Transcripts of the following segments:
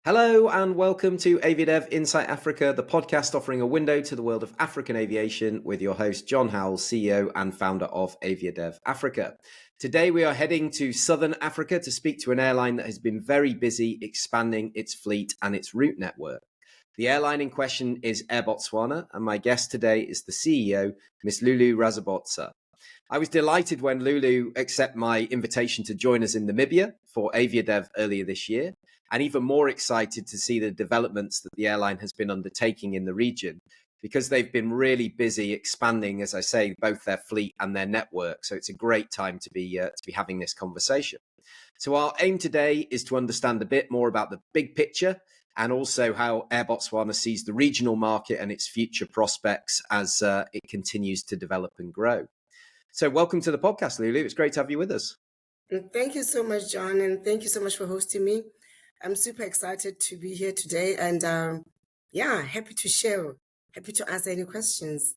Hello and welcome to Aviadev Insight Africa, the podcast offering a window to the world of African aviation with your host, Jon Howell, CEO and founder of Aviadev Africa. Today we are heading to Southern Africa to speak to an airline that has been very busy expanding its fleet and its route network. The airline in question is Air Botswana, and my guest today is the CEO, Ms Lulu Rasebotsa. I was delighted when Lulu accepted my invitation to join us in Namibia for Aviadev earlier this year, and even more excited to see the developments that the airline has been undertaking in the region, because they've been really busy expanding, as I say, both their fleet and their network. So it's a great time to be having this conversation. So our aim today is to understand a bit more about the big picture and also how Air Botswana sees the regional market and its future prospects as it continues to develop and grow. So welcome to the podcast, Lulu. It's great to have you with us. Thank you so much, John, and thank you so much for hosting me. I'm super excited to be here today and happy to share, happy to answer any questions.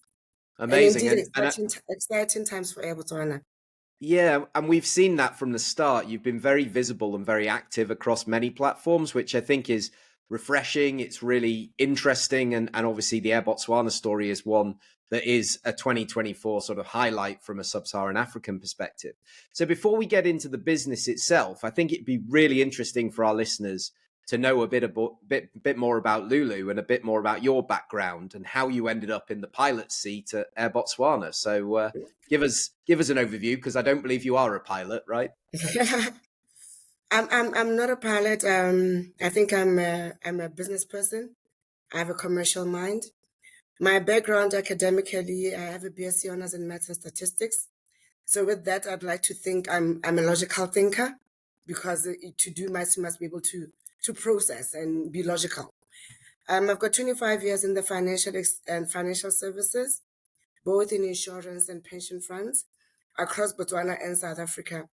Amazing. And indeed, exciting times for Air Botswana. Yeah, and we've seen that from the start. You've been very visible and very active across many platforms, which I think is refreshing. It's really interesting. And obviously the Air Botswana story is one that is a 2024 sort of highlight from a sub-Saharan African perspective. So before we get into the business itself, I think it'd be really interesting for our listeners to know a bit more about Lulu and a bit more about your background and how you ended up in the pilot seat at Air Botswana. So give us an overview, because I don't believe you are a pilot, right? I'm not a pilot. I think I'm a business person. I have a commercial mind. My background academically, I have a BSc Honours in Maths and Statistics. So with that, I'd like to think I'm a logical thinker, because to do maths, you must be able to process and be logical. I've got 25 years in the financial services, both in insurance and pension funds, across Botswana and South Africa.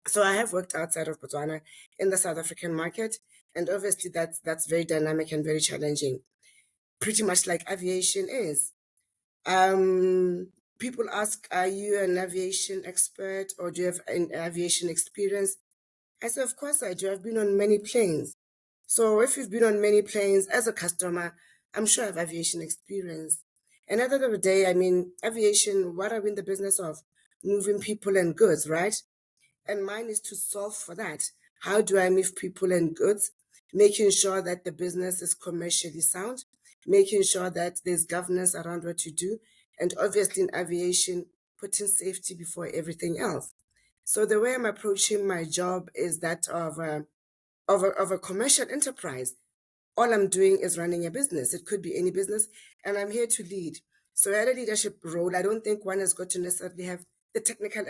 So I have worked outside of Botswana in the South African market, and obviously that's very dynamic and very challenging, pretty much like aviation is. People ask, are you an aviation expert or do you have an aviation experience? I say, of course I do. I've been on many planes. So if you've been on many planes as a customer, I'm sure I have aviation experience. And at the end of the day, I mean, aviation, what are we in the business of? Moving people and goods, right? And mine is to solve for that. How do I move people and goods? Making sure that the business is commercially sound, making sure that there's governance around what you do, and obviously in aviation, putting safety before everything else. So the way I'm approaching my job is that of a commercial enterprise. All I'm doing is running a business. It could be any business, and I'm here to lead. So at a leadership role, I don't think one has got to necessarily have the technical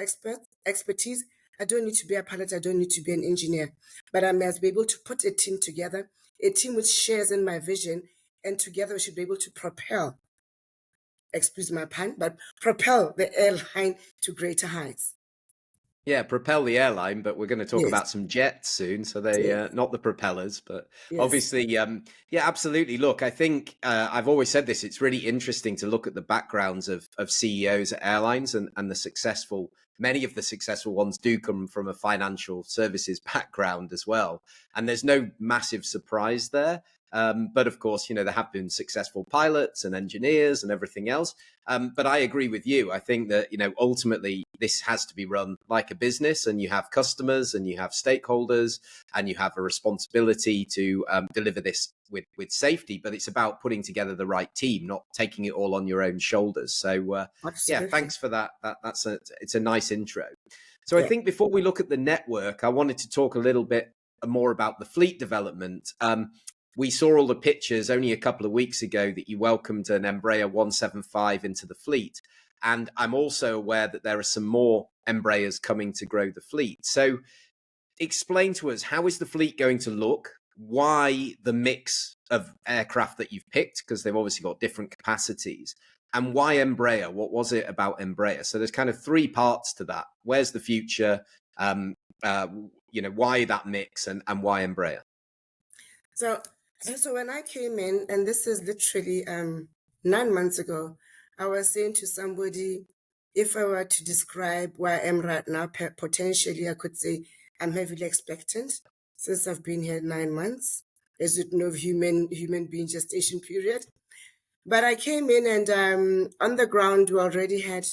expertise. I don't need to be a pilot. I don't need to be an engineer, but I must be able to put a team together, a team which shares in my vision, and together we should be able to propel, excuse my pun, but propel the airline to greater heights. Yeah, propel the airline, but we're going to talk about some jets soon. So they not the propellers, but obviously, yeah, absolutely. Look, I think I've always said this. It's really interesting to look at the backgrounds of CEOs at airlines, and many of the successful ones do come from a financial services background as well. And there's no massive surprise there. But of course, there have been successful pilots and engineers and everything else. But I agree with you. I think that, ultimately this has to be run like a business, and you have customers and you have stakeholders and you have a responsibility to deliver this with safety. But it's about putting together the right team, not taking it all on your own shoulders. So, yeah, thanks for that. It's a nice intro. So I think before we look at the network, I wanted to talk a little bit more about the fleet development. We saw all the pictures only a couple of weeks ago that you welcomed an Embraer 175 into the fleet. And I'm also aware that there are some more Embraers coming to grow the fleet. So explain to us, how is the fleet going to look? Why the mix of aircraft that you've picked? Because they've obviously got different capacities. And why Embraer? What was it about Embraer? So there's kind of three parts to that. Where's the future? Why that mix, and why Embraer? So when I came in, and this is literally 9 months ago, I was saying to somebody, if I were to describe where I am right now, potentially I could say I'm heavily expectant since I've been here 9 months. as you know, human being gestation period. But I came in and on the ground we already had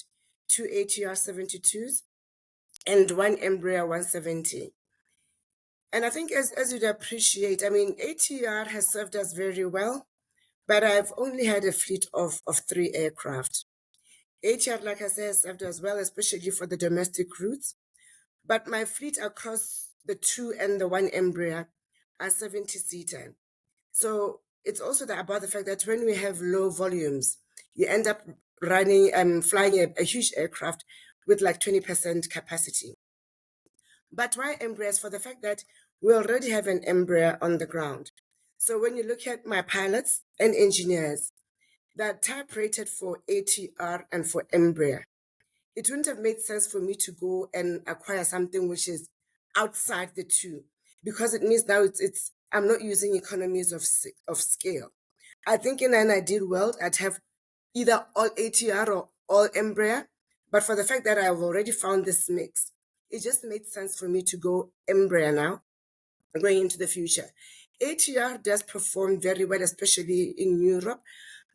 2 ATR 72s and 1 Embraer 170. And I think as you'd appreciate, I mean, ATR has served us very well, but I've only had a fleet of 3 aircraft. ATR, like I said, has served us well, especially for the domestic routes. But my fleet across the 2 and the 1 Embraer are 70-seater. So it's also about the fact that when we have low volumes, you end up flying a huge aircraft with like 20% capacity. But why Embraers? For the fact that we already have an Embraer on the ground. So when you look at my pilots and engineers that are type rated for ATR and for Embraer, it wouldn't have made sense for me to go and acquire something which is outside the 2, because it means now it's I'm not using economies of scale. I think in an ideal world, I'd have either all ATR or all Embraer, but for the fact that I've already found this mix, it just made sense for me to go Embraer now, going into the future. ATR does perform very well, especially in Europe,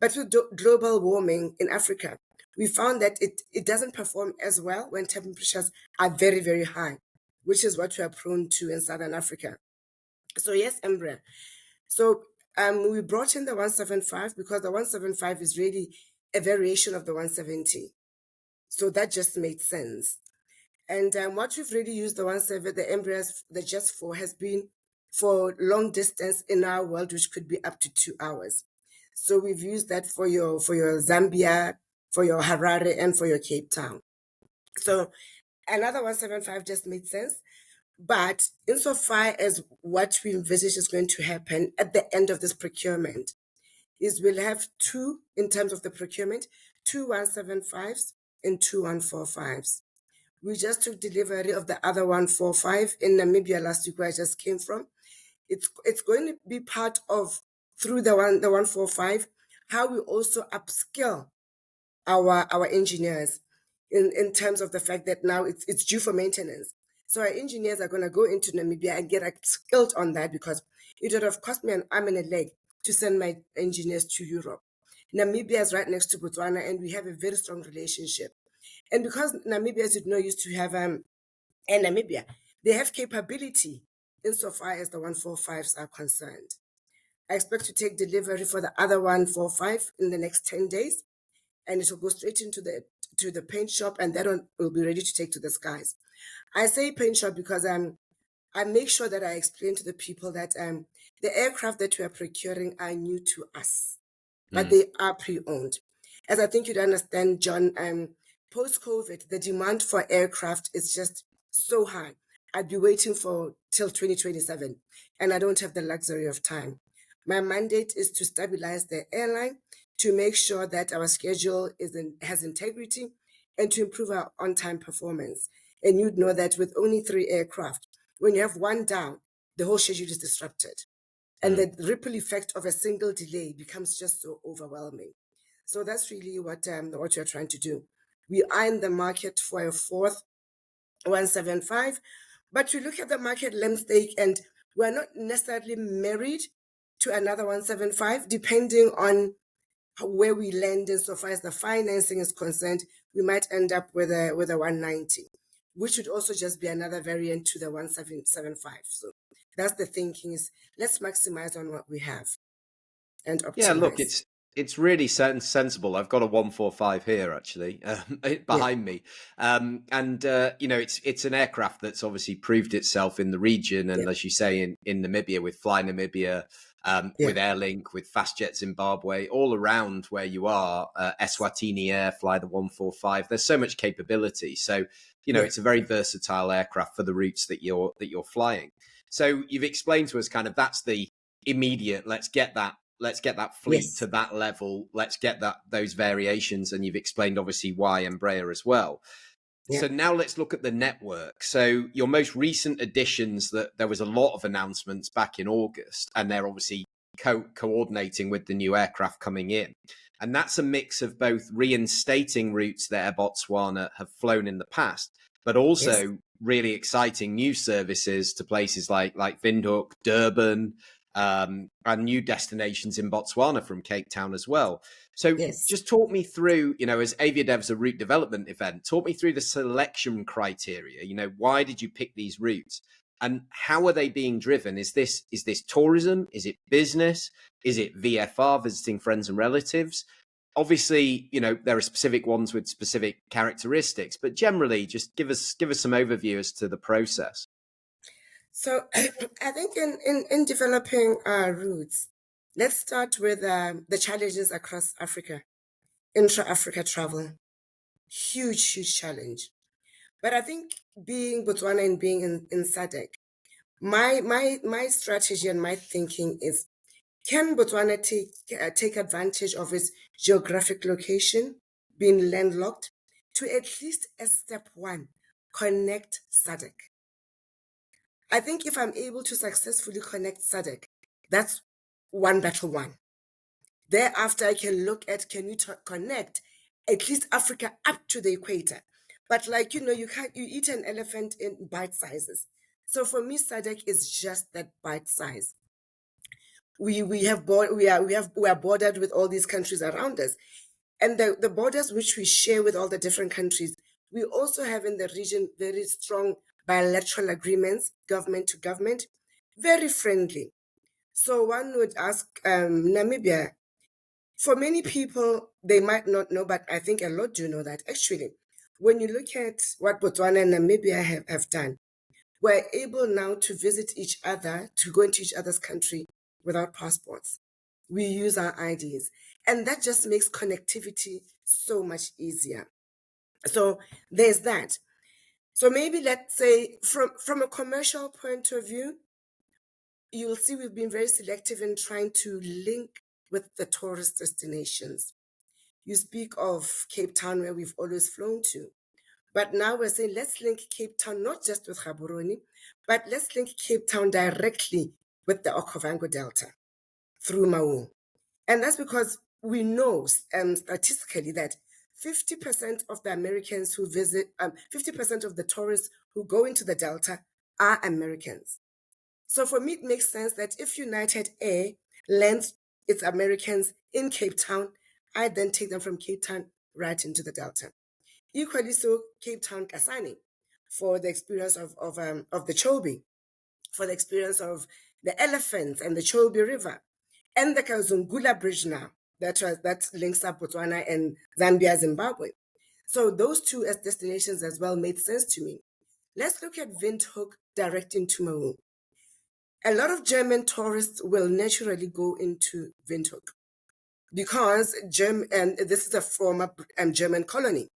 but with global warming in Africa, we found that it doesn't perform as well when temperatures are very, very high, which is what we are prone to in Southern Africa. So yes, Embraer. So we brought in the 175 because the 175 is really a variation of the 170. So that just made sense. And what we've really used the Embraers, the Jets for, has been for long distance in our world, which could be up to 2 hours. So we've used that for your Zambia, for your Harare, and for your Cape Town. So another 175 just made sense. But insofar as what we envisage is going to happen at the end of this procurement, is we'll have 2, in terms of the procurement, 2 175s and 2 145s. We just took delivery of the other 145 in Namibia last week, where I just came from. It's going to be part of, through the 145, how we also upskill our engineers in terms of the fact that now it's due for maintenance. So our engineers are going to go into Namibia and get skilled on that, because it would have cost me an arm and a leg to send my engineers to Europe. Namibia is right next to Botswana, and we have a very strong relationship. And because Namibia, as you know, used to have and Namibia, they have capability insofar as the 145s are concerned. I expect to take delivery for the other 145 in the next 10 days, and it will go straight into the paint shop, and that one will be ready to take to the skies. I say paint shop because I make sure that I explain to the people that the aircraft that we are procuring are new to us, but they are pre-owned. As I think you'd understand, John, post-COVID, the demand for aircraft is just so high. I'd be waiting till 2027, and I don't have the luxury of time. My mandate is to stabilize the airline, to make sure that our schedule has integrity, and to improve our on-time performance. And you'd know that with only 3 aircraft, when you have one down, the whole schedule is disrupted. And the ripple effect of a single delay becomes just so overwhelming. So that's really what you're trying to do. We are in the market for a 4th 175, but we look at the market landscape, and we're not necessarily married to another 175, depending on where we land insofar as the financing is concerned. We might end up with a 190, which would also just be another variant to the 175. So that's the thinking, is let's maximize on what we have and optimize. Yeah, look, it's really sensible. I've got a 145 here actually behind me, and you know, it's an aircraft that's obviously proved itself in the region, and as you say, in Namibia, with Fly Namibia, with Airlink, with Fastjet Zimbabwe, all around where you are, Eswatini Air fly the 145. There's so much capability. So, you know, it's a very versatile aircraft for the routes that you're flying. So you've explained to us kind of that's the immediate, let's get that fleet to that level. Let's get those variations. And you've explained obviously why Embraer as well. Yeah. So now let's look at the network. So your most recent additions, that there was a lot of announcements back in August, and they're obviously coordinating with the new aircraft coming in. And that's a mix of both reinstating routes that Air Botswana have flown in the past, but also really exciting new services to places like Windhoek, Durban, and new destinations in Botswana from Cape Town as well. So Yes. just talk me through, as Aviadev's a route development event, talk me through the selection criteria. Why did you pick these routes? And how are they being driven? Is this tourism? Is it business? Is it VFR, visiting friends and relatives? Obviously, there are specific ones with specific characteristics, but generally, just give us some overview as to the process. So I think in developing routes, let's start with the challenges across Africa, intra-Africa travel. Huge challenge. But I think being Botswana and being in SADC, my strategy and my thinking is, can Botswana take advantage of its geographic location, being landlocked, to at least as step one, connect SADC? I think if I'm able to successfully connect SADC, that's one battle won. Thereafter, I can look at, can we connect at least Africa up to the equator? But you eat an elephant in bite sizes. So for me, SADC is just that bite size. We are bordered with all these countries around us, and the borders which we share with all the different countries, we also have in the region very strong bilateral agreements, government to government, very friendly. So one would ask, Namibia, for many people, they might not know, but I think a lot do know that actually, when you look at what Botswana and Namibia have done, we're able now to visit each other, to go into each other's country without passports. We use our IDs, and that just makes connectivity so much easier. So there's that. So maybe let's say from a commercial point of view, you'll see we've been very selective in trying to link with the tourist destinations. You speak of Cape Town, where we've always flown to. But now we're saying, let's link Cape Town, not just with Gaborone, but let's link Cape Town directly with the Okavango Delta through Maun. And that's because we know statistically that 50% of the Americans who visit, 50% of the tourists who go into the Delta are Americans. So for me, it makes sense that if United Air lands its Americans in Cape Town, I then take them from Cape Town right into the Delta. Equally so, Cape Town Kasane, for the experience of the Chobe, for the experience of the elephants and the Chobe River, and the Kazungula Bridge now, that links up Botswana and Zambia, Zimbabwe. So those two as destinations as well made sense to me. Let's look at Windhoek direct into Maun. A lot of German tourists will naturally go into Windhoek because this is a former German colony.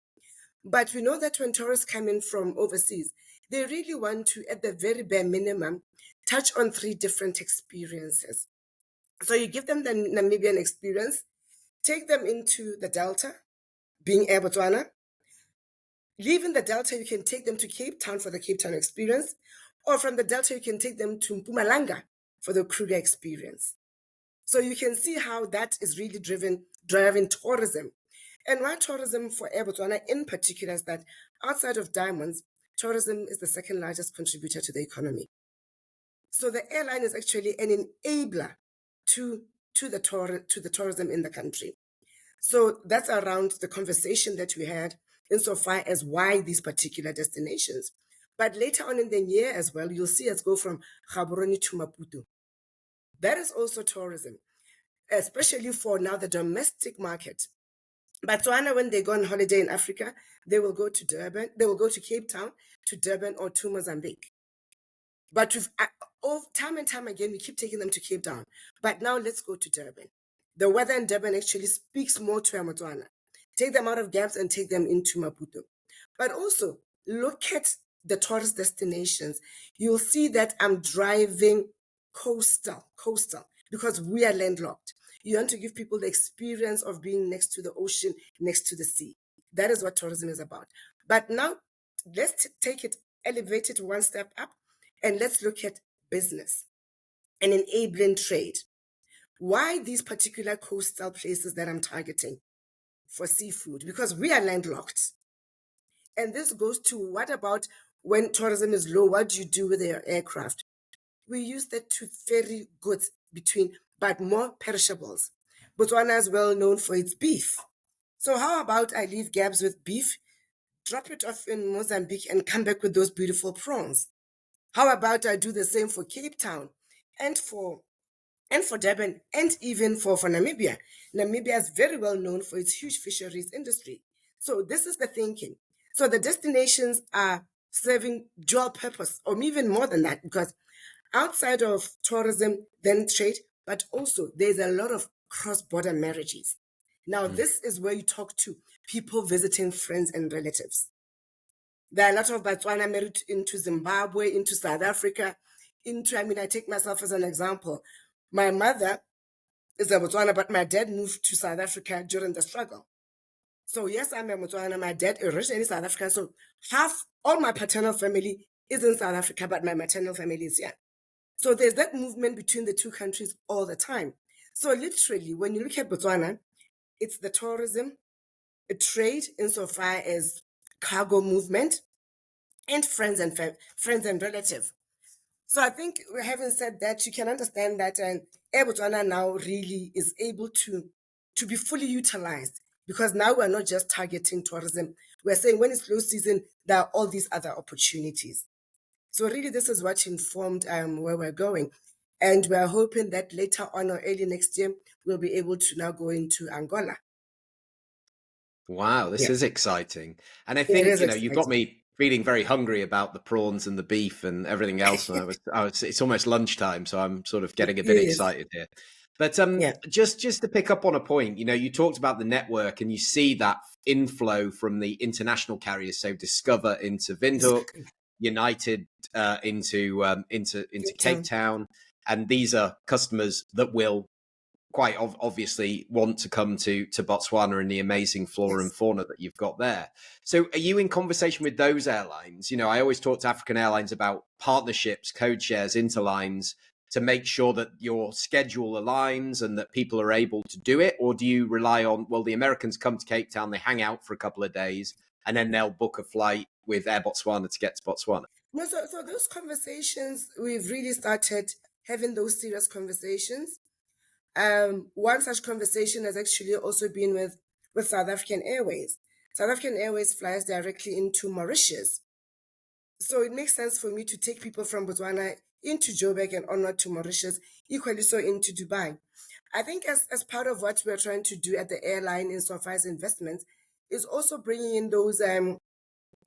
But we know that when tourists come in from overseas, they really want to, at the very bare minimum, touch on 3 different experiences. So you give them the Namibian experience, take them into the Delta, being Air Botswana. Leaving the Delta, you can take them to Cape Town for the Cape Town experience, or from the Delta, you can take them to Mpumalanga for the Kruger experience. So you can see how that is really driving tourism. And why tourism for Air Botswana in particular is that outside of diamonds, tourism is the second largest contributor to the economy. So the airline is actually an enabler to the tourism in the country. So that's around the conversation that we had insofar as why these particular destinations. But later on in the year as well, you'll see us go from Gaborone to Maputo. That is also tourism, especially for now the domestic market. Botswana, when they go on holiday in Africa, they will go to Durban, they will go to Cape Town, to Durban, or to Mozambique. But time and time again, we keep taking them to Cape Town. But now let's go to Durban. The weather in Durban actually speaks more to Botswana. Take them out of gaps and take them into Maputo. But also, look at the tourist destinations. You'll see that I'm driving coastal, because we are landlocked. You want to give people the experience of being next to the ocean, next to the sea. That is what tourism is about. But now, let's take it, elevate it one step up, and let's look at business and enabling trade. Why these particular coastal places that I'm targeting for seafood? Because we are landlocked. And this goes to, what about when tourism is low? What do you do with your aircraft? we use that to ferry goods between, but more perishables. Botswana is well known for its beef. So how about I leave Gabs with beef, drop it off in Mozambique, and come back with those beautiful prawns? How about I do the same for Cape Town and for Durban, and even for Namibia? Namibia is very well known for its huge fisheries industry. So this is the thinking. So the destinations are serving dual purpose, or even more than that, because outside of tourism, then trade, but also there's a lot of cross-border marriages. Now, this is where you talk to people visiting friends and relatives. There are a lot of Botswana married into Zimbabwe, into South Africa, I take myself as an example. My mother is a Botswana, but my dad moved to South Africa during the struggle. So yes, I'm a Botswana. My dad originally South African. So all my paternal family is in South Africa, but my maternal family is here. So there's that movement between the two countries all the time. So literally, when you look at Botswana, it's the tourism, trade insofar as cargo movement, and friends and relatives. So I think, having said that, you can understand that Air Botswana now really is able to be fully utilized, because now we're not just targeting tourism. We're saying when it's low season, there are all these other opportunities. So really, this is what informed where we're going. And we're hoping that later on or early next year, we'll be able to now go into Angola. Wow, this is exciting. And I It think, is you've got exciting. me feeling very hungry about the prawns and the beef and everything else. And it's almost lunchtime, so I'm sort of getting a bit Yes. excited here. But Yeah. just to pick up on a point, you talked about the network, and you see that inflow from the international carriers. So Discover into Windhoek, Exactly. United into Cape Cape Town. Town, and these are customers that will quite obviously want to come to Botswana and the amazing flora and Yes. fauna that you've got there. So are you in conversation with those airlines? I always talk to African airlines about partnerships, code shares, interlines, to make sure that your schedule aligns and that people are able to do it? Or do you rely on, well, the Americans come to Cape Town, they hang out for a couple of days, and then they'll book a flight with Air Botswana to get to Botswana? No, so those conversations, we've really started having those serious conversations. One such conversation has actually also been with South African Airways. South African Airways flies directly into Mauritius. So it makes sense for me to take people from Botswana into Joburg and onward to Mauritius, equally so into Dubai. I think as part of what we're trying to do at the airline insofar as investments is also bringing in those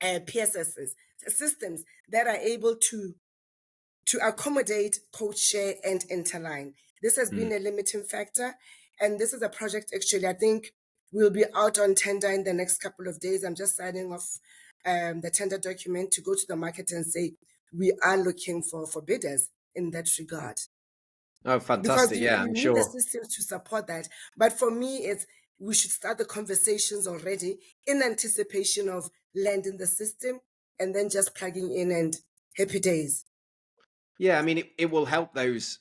PSSs, systems that are able to accommodate code share and interline. This has been a limiting factor, and this is a project actually I think will be out on tender in the next couple of days. I'm just signing off the tender document to go to the market and say we are looking for bidders in that regard. Oh, Because fantastic. you, Yeah, you I'm need the sure. systems to support that. But for me, we should start the conversations already in anticipation of landing the system and then just plugging in and happy days. Yeah, I mean, it will help those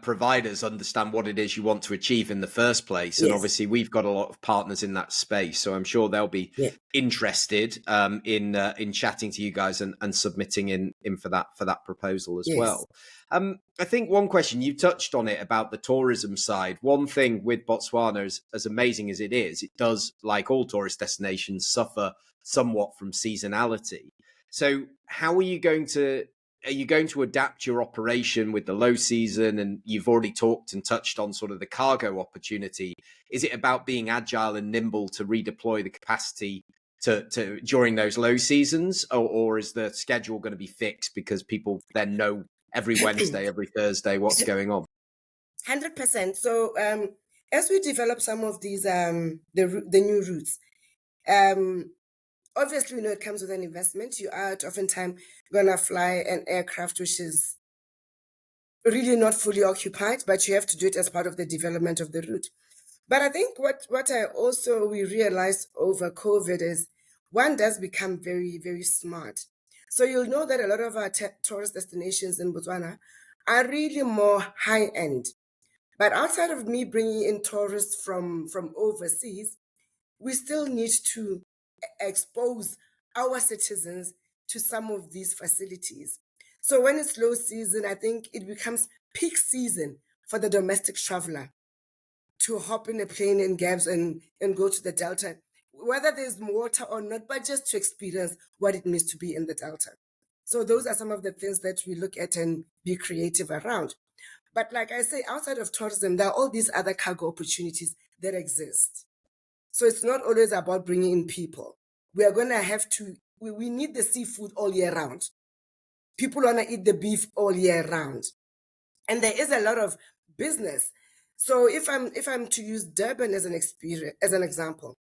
providers understand what it is you want to achieve in the first place. And Yes. obviously, we've got a lot of partners in that space, so I'm sure they'll be Yeah. interested in chatting to you guys and submitting in for that proposal as Yes. well. I think one question you touched on it about the tourism side. One thing with Botswana, as amazing as it is, it does, like all tourist destinations, suffer somewhat from seasonality. So, how are you going to adapt your operation with the low season? And you've already talked and touched on sort of the cargo opportunity. Is it about being agile and nimble to redeploy the capacity to during those low seasons, or is the schedule going to be fixed because people then know every Wednesday, every Thursday what's going on? 100%. So as we develop some of these the new routes, obviously it comes with an investment. You are oftentimes gonna fly an aircraft which is really not fully occupied, but you have to do it as part of the development of the route. But I think what we realized over COVID is one does become very, very smart. So you'll know that a lot of our tourist destinations in Botswana are really more high end. But outside of me bringing in tourists from overseas, we still need to expose our citizens to some of these facilities. So when it's low season, I think it becomes peak season for the domestic traveler to hop in a plane in Gabs and go to the Delta, whether there's water or not, but just to experience what it means to be in the Delta. So those are some of the things that we look at and be creative around. But like I say, outside of tourism, there are all these other cargo opportunities that exist. So it's not always about bringing in people. We are going to have to, we need the seafood all year round. People want to eat the beef all year round. And there is a lot of business. So if I'm to use Durban as an example,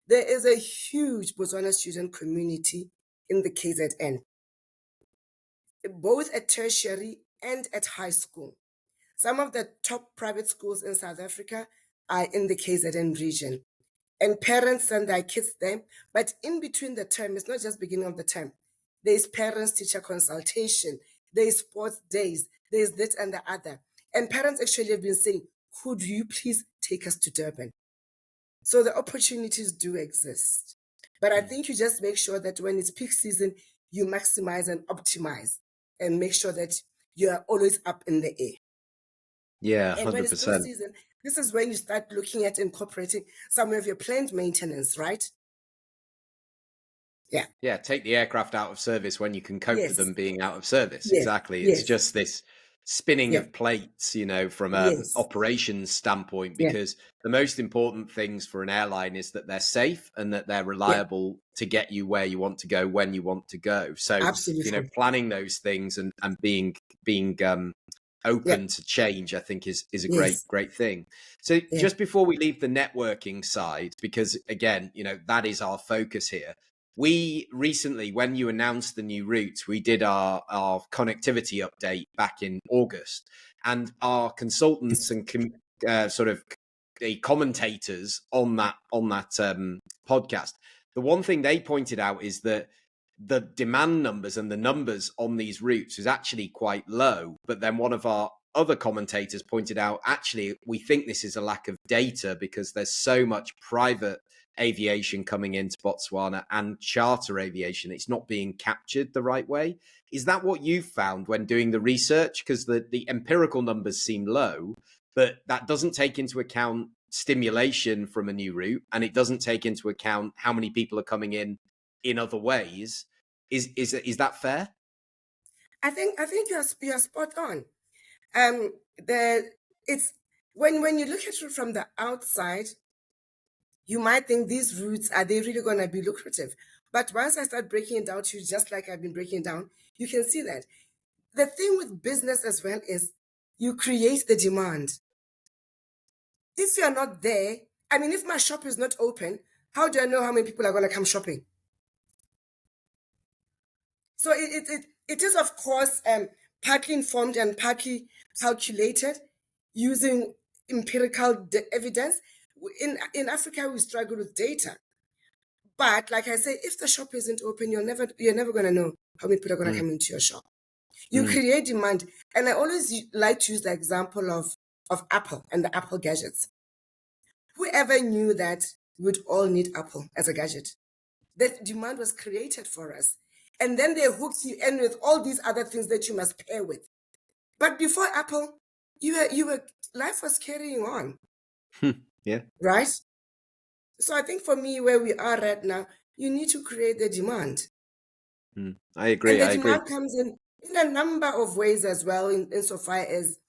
there is a huge Botswana student community in the KZN, both at tertiary and at high school. Some of the top private schools in South Africa are in the KZN region. And parents send their kids there. But in between the term, it's not just beginning of the term. There's parents-teacher consultation. There's sports days. There's this and the other. And parents actually have been saying, could you please take us to Durban? So the opportunities do exist. But I think you just make sure that when it's peak season, you maximize and optimize and make sure that you are always up in the air. Yeah, 100%. And when it's low season, this is when you start looking at incorporating some of your planned maintenance, right? Yeah. Yeah, take the aircraft out of service when you can cope with them being out of service. Yes. Exactly. Yes. It's just this spinning of plates, you know, from an operations standpoint, because the most important things for an airline is that they're safe and that they're reliable to get you where you want to go when you want to go. So, absolutely, you know, planning those things and being open to change, I think is a great thing. So just before we leave the networking side, because again, you know, that is our focus here. We recently, when you announced the new routes, we did our connectivity update back in August, and our consultants and sort of commentators on that podcast, the one thing they pointed out is that the demand numbers and the numbers on these routes is actually quite low. But then one of our other commentators pointed out, actually, we think this is a lack of data because there's so much private aviation coming into Botswana and charter aviation. It's not being captured the right way. Is that what you found when doing the research? Because the empirical numbers seem low, but that doesn't take into account stimulation from a new route, and it doesn't take into account how many people are coming in other ways. Is that fair? I think you're spot on. It's when you look at it from the outside, you might think these routes, are they really going to be lucrative? But once I start breaking it down to you, just like I've been breaking it down, you can see that. The thing with business as well is you create the demand. If you're not there, I mean, if my shop is not open, how do I know how many people are going to come shopping? So it is, of course, partly informed and partly calculated using empirical evidence. In Africa, we struggle with data. But like I say, if the shop isn't open, you're never going to know how many people are going to come into your shop. You create demand. And I always like to use the example of Apple and the Apple gadgets. Whoever knew that we'd all need Apple as a gadget? That demand was created for us. And then they hook you in with all these other things that you must pair with. But before Apple, life was carrying on. Yeah. Right? So I think for me, where we are right now, you need to create the demand. I agree. And the demand comes in a number of ways as well, insofar as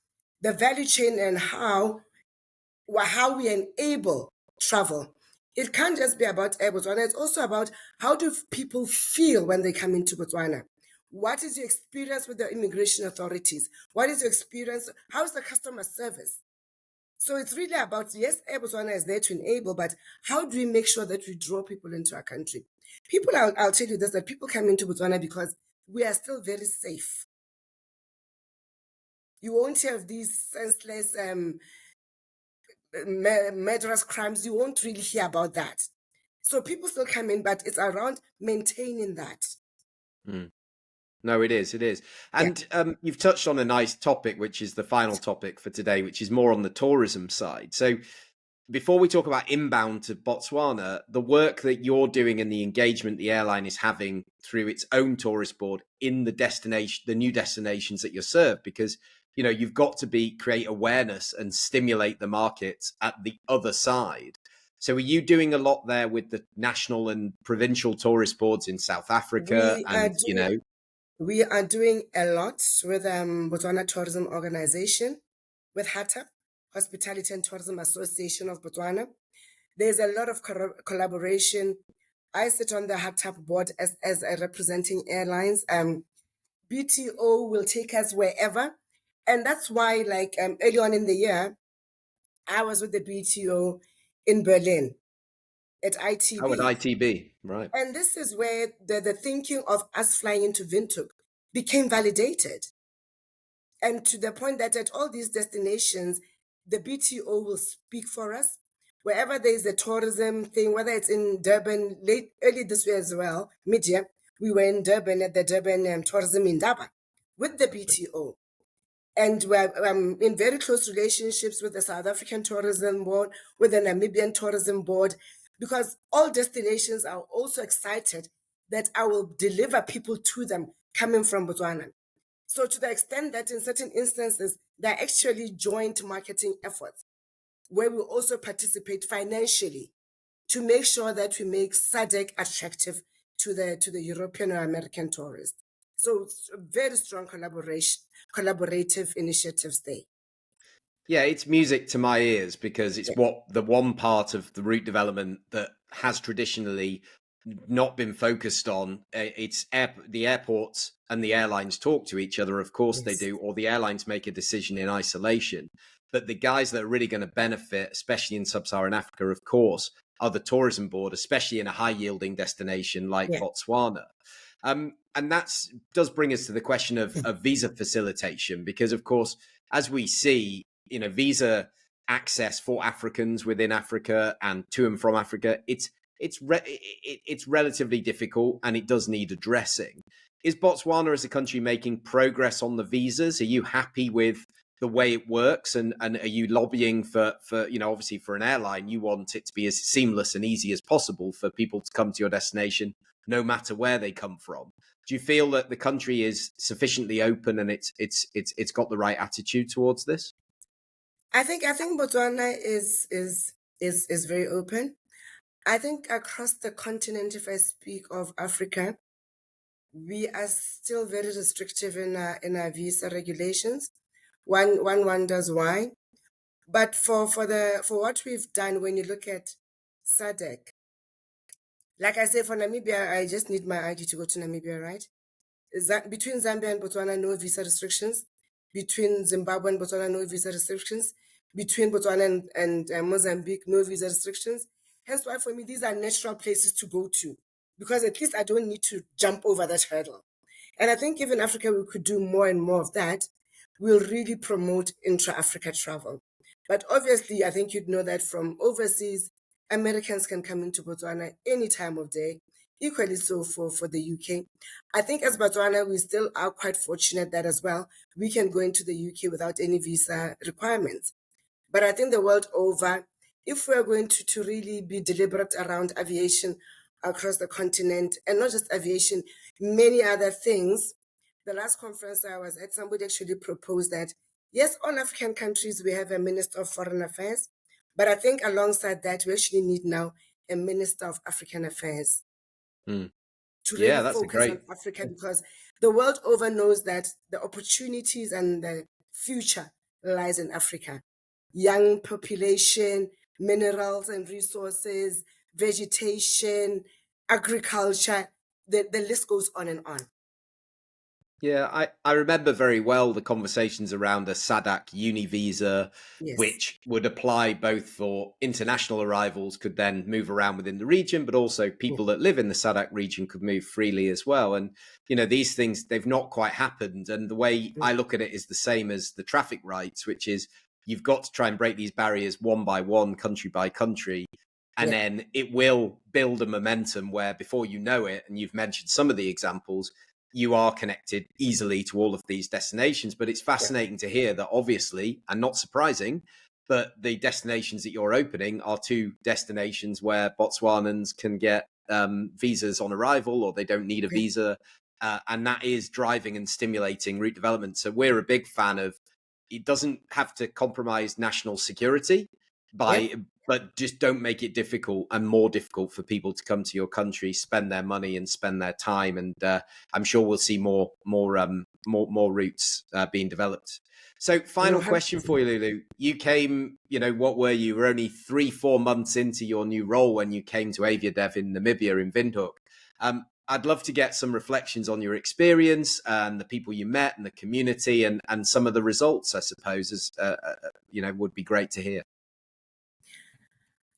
the value chain and how we enable travel. It can't just be about Air Botswana. It's also about how do people feel when they come into Botswana. What is your experience with the immigration authorities? What is your experience? How is the customer service? So it's really about, yes, Air Botswana is there to enable, but how do we make sure that we draw people into our country? People, I'll tell you this, that people come into Botswana because we are still very safe. You won't have these senseless murderous crimes. You won't really hear about that. So people still come in, but it's around maintaining that. No, it is. And you've touched on a nice topic, which is the final topic for today, which is more on the tourism side. So before we talk about inbound to Botswana, the work that you're doing and the engagement the airline is having through its own tourist board in the destination, the new destinations that you serve, because you've got to create awareness and stimulate the markets at the other side. So are you doing a lot there with the national and provincial tourist boards in South Africa? We are doing a lot with Botswana Tourism Organization, with HATA, Hospitality and Tourism Association of Botswana. There's a lot of collaboration. I sit on the HATAP board as representing airlines. BTO will take us wherever. And that's why, early on in the year, I was with the BTO in Berlin at ITB. Oh, at ITB, right. And this is where the thinking of us flying into Windhoek became validated. And to the point that at all these destinations, the BTO will speak for us. Wherever there is a tourism thing, whether it's in Durban, early this year as well, mid-year, we were in Durban at the Durban Tourism Indaba with the BTO. And we're in very close relationships with the South African Tourism Board, with the Namibian Tourism Board, because all destinations are also excited that I will deliver people to them coming from Botswana. So to the extent that in certain instances, there are actually joint marketing efforts where we also participate financially to make sure that we make SADC attractive to the European or American tourists. So it's a very strong collaborative initiatives there. Yeah, it's music to my ears because it's the one part of the route development that has traditionally not been focused on. It's the airports and the airlines talk to each other, of course they do, or the airlines make a decision in isolation. But the guys that are really going to benefit, especially in sub-Saharan Africa, of course, are the tourism board, especially in a high-yielding destination like Botswana. And that does bring us to the question of visa facilitation, because, of course, as we see, visa access for Africans within Africa and to and from Africa, it's relatively difficult and it does need addressing. Is Botswana as a country making progress on the visas? Are you happy with the way it works, and are you lobbying for obviously for an airline, you want it to be as seamless and easy as possible for people to come to your destination no matter where they come from? Do you feel that the country is sufficiently open and it's got the right attitude towards this? I think Botswana is very open. I think across the continent, if I speak of Africa, we are still very restrictive in our visa regulations. One wonders why. But for what we've done, when you look at SADC, like I say, for Namibia, I just need my ID to go to Namibia, right? Between Zambia and Botswana, no visa restrictions. Between Zimbabwe and Botswana, no visa restrictions. Between Botswana and Mozambique, no visa restrictions. Hence why for me, these are natural places to go to, because at least I don't need to jump over that hurdle. And I think even Africa, we could do more and more of that. We'll really promote intra-Africa travel. But obviously, I think you'd know that from overseas, Americans can come into Botswana any time of day, equally so for the UK. I think as Botswana, we still are quite fortunate that as well, we can go into the UK without any visa requirements. But I think the world over, if we're going to really be deliberate around aviation across the continent, and not just aviation, many other things. The last conference I was at, somebody actually proposed that, yes, all African countries, we have a Minister of Foreign Affairs, but I think alongside that, we actually need now a Minister of African Affairs to really focus on Africa, because the world over knows that the opportunities and the future lies in Africa. Young population, minerals and resources, vegetation, agriculture, the list goes on and on. Yeah, I remember very well the conversations around a SADC uni visa, which would apply both for international arrivals, could then move around within the region, but also people that live in the SADC region could move freely as well. And, these things, they've not quite happened. And the way I look at it is the same as the traffic rights, which is you've got to try and break these barriers one by one, country by country. And then it will build a momentum where before you know it, and you've mentioned some of the examples, you are connected easily to all of these destinations. But it's fascinating to hear that obviously, and not surprising, but the destinations that you're opening are 2 destinations where Botswanans can get visas on arrival, or they don't need a visa. And that is driving and stimulating route development. So we're a big fan of, it doesn't have to compromise national security but just don't make it difficult and more difficult for people to come to your country, spend their money and spend their time. And I'm sure we'll see more routes being developed. So final question for you, Lulu. You came, what were you? You were only 3-4 months into your new role when you came to Aviadev in Namibia, in Windhoek. I'd love to get some reflections on your experience and the people you met and the community and some of the results, I suppose, as would be great to hear.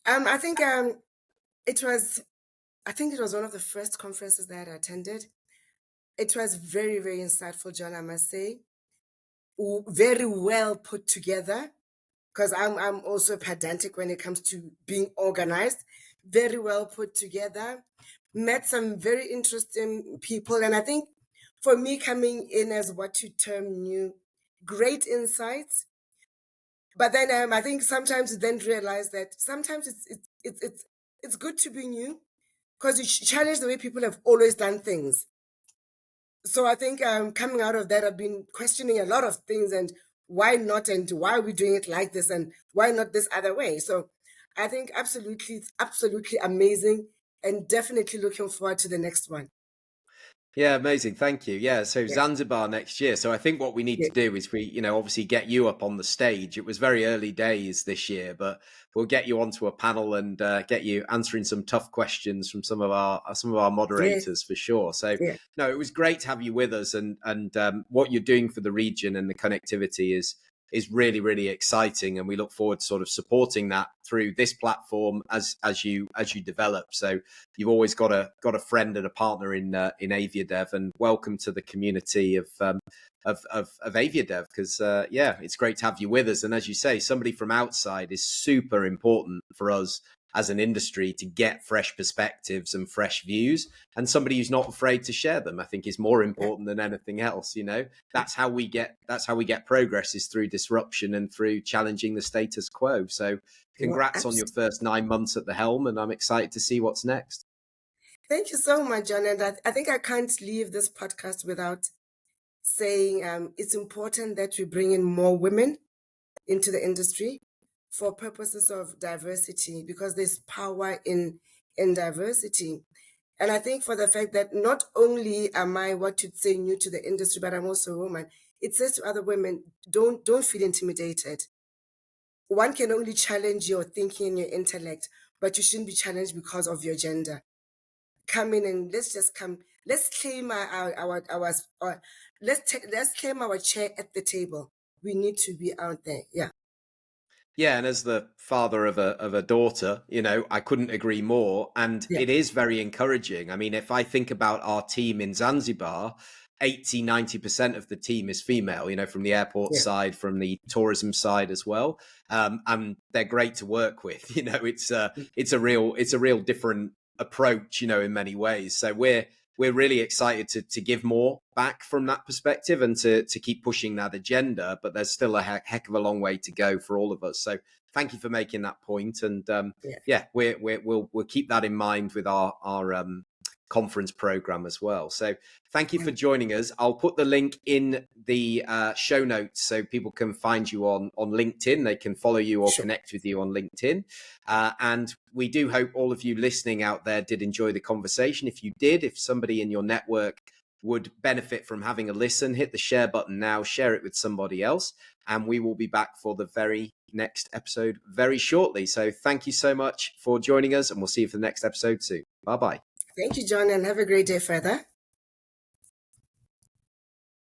I think it was one of the first conferences that I attended. It was very, very insightful, Jon, I must say. Very well put together, because I'm also pedantic when it comes to being organized. Very well put together. Met some very interesting people, and I think for me, coming in as what you term new, great insights. But then I think sometimes you then realize that sometimes it's good to be new, because you challenge the way people have always done things. So I think coming out of that, I've been questioning a lot of things, and why not, and why are we doing it like this, and why not this other way? So I think absolutely amazing, and definitely looking forward to the next one. Yeah, amazing. Thank you. Yeah, so Zanzibar next year. So I think what we need to do is we, obviously get you up on the stage. It was very early days this year, but we'll get you onto a panel and get you answering some tough questions from some of our moderators for sure. So no, it was great to have you with us, and what you're doing for the region and the connectivity is really, really exciting, and we look forward to sort of supporting that through this platform as you develop. So you've always got a friend and a partner in Aviadev, and welcome to the community of Aviadev, because it's great to have you with us. And as you say, somebody from outside is super important for us as an industry to get fresh perspectives and fresh views, and somebody who's not afraid to share them, I think, is more important than anything else. That's how we get progress, is through disruption and through challenging the status quo. So congrats on your first 9 months at the helm, and I'm excited to see what's next. Thank you so much, Jon. And I think I can't leave this podcast without saying it's important that we bring in more women into the industry for purposes of diversity, because there's power in diversity. And I think for the fact that not only am I, what you'd say, new to the industry, but I'm also a woman, it says to other women, don't feel intimidated. One can only challenge your thinking and your intellect, but you shouldn't be challenged because of your gender. Come in and let's claim let's claim our chair at the table. We need to be out there. Yeah, and as the father of a daughter, I couldn't agree more. And it is very encouraging. I mean, if I think about our team in Zanzibar, 80-90% of the team is female, from the airport side, from the tourism side as well. And they're great to work with. It's a real different approach, in many ways. So we're really excited to give more back from that perspective, and to keep pushing that agenda. But there's still a heck of a long way to go for all of us. So thank you for making that point. And we'll keep that in mind with our conference program as well. So thank you for joining us. I'll put the link in the show notes so people can find you on LinkedIn. They can follow you or connect with you on LinkedIn. And we do hope all of you listening out there did enjoy the conversation. If you did, if somebody in your network would benefit from having a listen, hit the share button now, share it with somebody else, and we will be back for the very next episode very shortly. So thank you so much for joining us, and we'll see you for the next episode soon. Bye-bye. Thank you, Jon, and have a great day further.